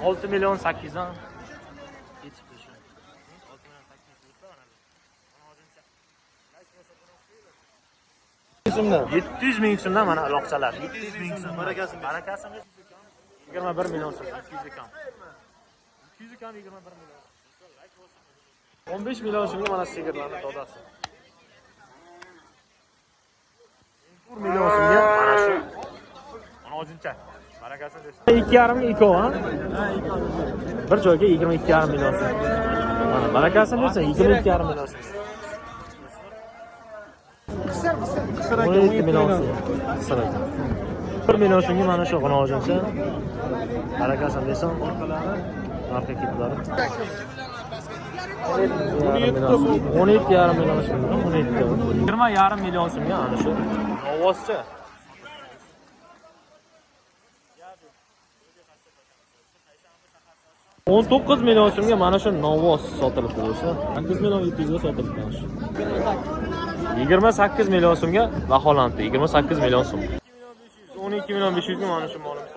6 milyon 800 dan yetibdi shu. 6 milyon 800 700 ming so'mdan mana uloqchalar. 700 ming so'm. Barakasini 21 million so'm. 200 kam. 200 kam 21 million. 15 million so'mga mana sigirlarning tozasi. 1 million so'mga mana shu. Mana o'zincha. Barakasini bersin. 2,5 ga ikov, ha? Ha, ikov. Bir joyga 22,5 million so'm. Mana barakasini bersin, 22,5 million so'm. 12 million so'm. 1 million so'mga mana shu g'ina o'zincha. Barakasini bersin. Narxi ketlari. 12,5 million so'm. 20,5 million so'mga ana shu ovozcha. 19 million so'mga mana shu novoz sotilibdi do'stlar. 8 million 700 ga sotilibdi mana shu. 28 million so'mga baholandi. 28 million so'm. 12 million 500 ga mana shu molimiz